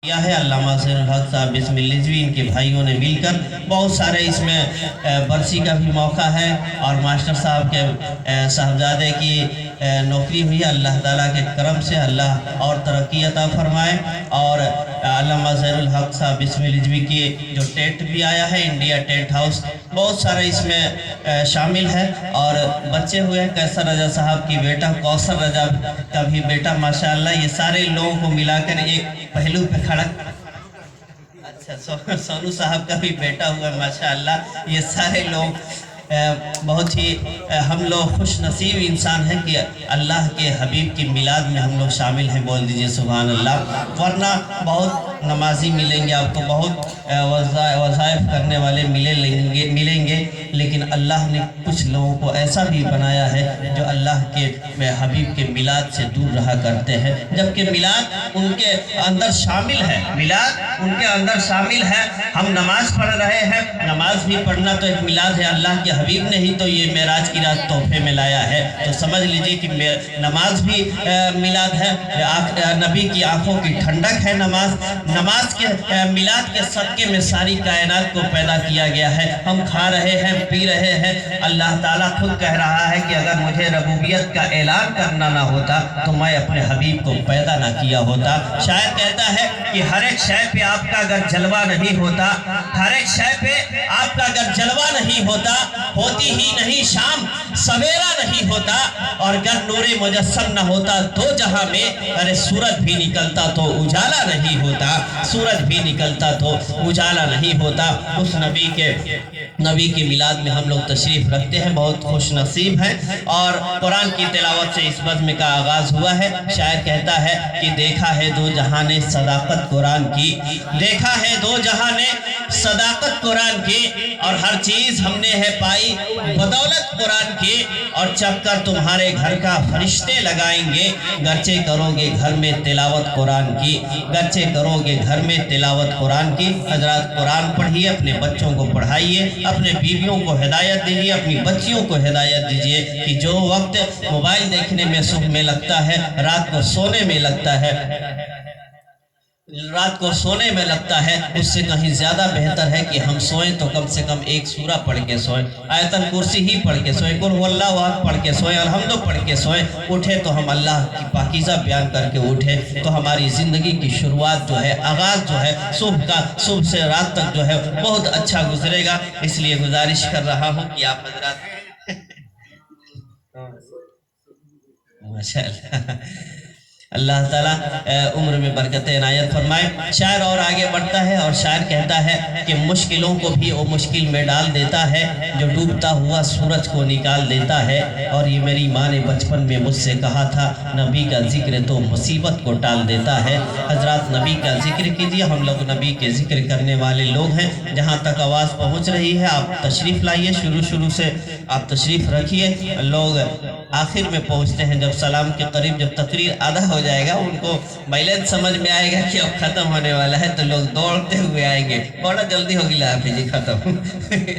کیا ہے علامہ زین الحق صاحب بسم الرضوی ان کے بھائیوں نے مل کر بہت سارے اس میں برسی کا بھی موقع ہے اور ماسٹر صاحب کے صاحبزادے کی نوکری ہوئی ہے۔ اللہ تعالیٰ کے کرم سے اللہ اور ترقی عطا فرمائے۔ اور علامہ زین الحق صاحب بسم الرضوی کی جو ٹینٹ بھی آیا ہے انڈیا ٹینٹ ہاؤس، بہت سارے اس میں شامل ہے۔ اور بچے ہوئے کیسر رضا صاحب کی بیٹا کوثر رضا کا بھی بیٹا، ماشاءاللہ یہ سارے لوگوں کو ملا کر ایک پہلو پہ کھڑا، اچھا سونو صاحب کا بھی بیٹا ہوا ماشاءاللہ۔ یہ سارے لوگ بہت ہی ہم لوگ خوش نصیب انسان ہیں کہ اللہ کے حبیب کی میلاد میں ہم لوگ شامل ہیں، بول دیجئے سبحان اللہ۔ ورنہ بہت نمازی ملیں گے آپ کو، بہت وظائف کرنے والے ملیں گے، لیکن اللہ نے کچھ لوگوں کو ایسا بھی بنایا ہے جو اللہ کے حبیب کے میلاد سے دور رہا کرتے ہیں، جبکہ میلاد ان کے اندر شامل ہے، میلاد ان کے اندر شامل ہے۔ ہم نماز پڑھ رہے ہیں، نماز بھی پڑھنا تو ایک میلاد ہے، اللہ کے حبیب نے ہی تو یہ معراج کی رات تحفے میں لایا ہے، تو سمجھ لیجئے کہ نماز بھی میلاد ہے، نبی کی آنکھوں کی ٹھنڈک ہے نماز کے میلاد کے صدقے میں ساری کائنات کو پیدا کیا گیا ہے۔ ہم کھا رہے ہیں، پی رہے ہیں، اللہ تعالیٰ خود کہہ رہا ہے کہ اگر مجھے ربوبیت کا اعلان کرنا نہ ہوتا تو میں اپنے حبیب کو پیدا نہ کیا ہوتا۔ شاعر کہتا ہے کہ ہر ایک شے پہ آپ کا اگر جلوہ نہیں ہوتا، ہر ایک شے پہ آپ کا اگر جلوہ نہیں ہوتا، ہوتی ہی نہیں شام سویرا نہیں ہوتا، اور اگر نور مجسم نہ ہوتا دو جہاں میں، ارے سورج بھی نکلتا تو اجالا نہیں ہوتا، سورج بھی نکلتا تو اجالا نہیں ہوتا۔ اس نبی کے میلاد میں ہم لوگ تشریف رکھتے ہیں، بہت خوش نصیب ہیں۔ اور قرآن کی تلاوت سے اس بزم کا آغاز ہوا ہے۔ شاعر کہتا ہے کہ دیکھا ہے دو جہاں نے صداقت قرآن کی، دیکھا ہے دو جہاں نے صداقت قرآن کی، اور ہر چیز ہم نے ہے پائی بدولت قرآن کی، اور چکر تمہارے گھر کا فرشتے لگائیں گے گرچہ کرو گے گھر میں تلاوت قرآن کی، گرچہ کرو گے گھر میں تلاوت قرآن کی۔ حضرات قرآن پڑھیے، اپنے بچوں کو پڑھائیے، اپنے بیویوں کو ہدایت دیجیے، اپنی بچیوں کو ہدایت دیجیے کہ جو وقت موبائل دیکھنے میں صبح میں لگتا ہے، رات کو سونے میں لگتا ہے، اس سے کہیں زیادہ بہتر ہے کہ ہم سوئیں تو کم سے کم ایک سورہ پڑھ کے سوئیں، آیت الکرسی ہی پڑھ کے سوئیں، قل هو اللہ احد پڑھ کے سوئیں، الحمد پڑھ کے سوئیں۔ اٹھے تو ہم اللہ کی پاکیزہ بیان کر کے اٹھے تو ہماری زندگی کی شروعات جو ہے، آغاز جو ہے صبح سے رات تک جو ہے بہت اچھا گزرے گا۔ اس لیے گزارش کر رہا ہوں کہ آپ حضرات ماشاءاللہ اللہ تعالیٰ عمر میں برکت عنایت فرمائے۔ شاعر اور آگے بڑھتا ہے اور شاعر کہتا ہے کہ مشکلوں کو بھی وہ مشکل میں ڈال دیتا ہے جو ڈوبتا ہوا سورج کو نکال دیتا ہے، اور یہ میری ماں نے بچپن میں مجھ سے کہا تھا نبی کا ذکر تو مصیبت کو ٹال دیتا ہے۔ حضرات نبی کا ذکر کیجئے، ہم لوگ نبی کے ذکر کرنے والے لوگ ہیں۔ جہاں تک آواز پہنچ رہی ہے آپ تشریف لائیے، شروع سے آپ تشریف رکھیے۔ لوگ آخر میں پہنچتے ہیں جب سلام کے قریب، جب تقریر آدھا ہو جائے گا ان کو بیلنس سمجھ میں آئے گا کہ اب ختم ہونے والا ہے، تو لوگ دوڑتے ہوئے آئیں گے، بڑا جلدی ہوگی حافظ جی ختم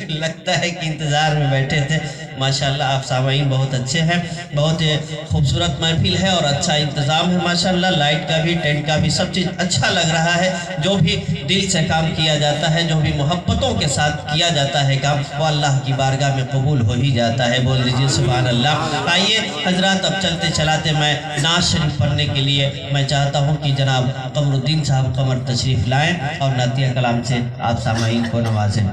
لگتا ہے کہ انتظار میں بیٹھے تھے۔ ماشاءاللہ آپ سامعین بہت اچھے ہیں، بہت خوبصورت محفل ہے اور اچھا انتظام ہے ماشاءاللہ، لائٹ کا بھی ٹینٹ کا بھی سب چیز اچھا لگ رہا ہے۔ جو بھی دل سے کام کیا جاتا ہے، جو بھی محبتوں کے ساتھ کیا جاتا ہے کام، وہ اللہ کی بارگاہ میں قبول ہو ہی جاتا ہے، بول دیجئے سبحان اللہ۔ آئیے حضرات اب چلتے چلاتے میں نعت شریف پڑھنے کے لیے میں چاہتا ہوں کہ جناب قمر الدین صاحب قمر تشریف لائیں اور نعتیہ کلام سے آپ سامعین کو نوازیں۔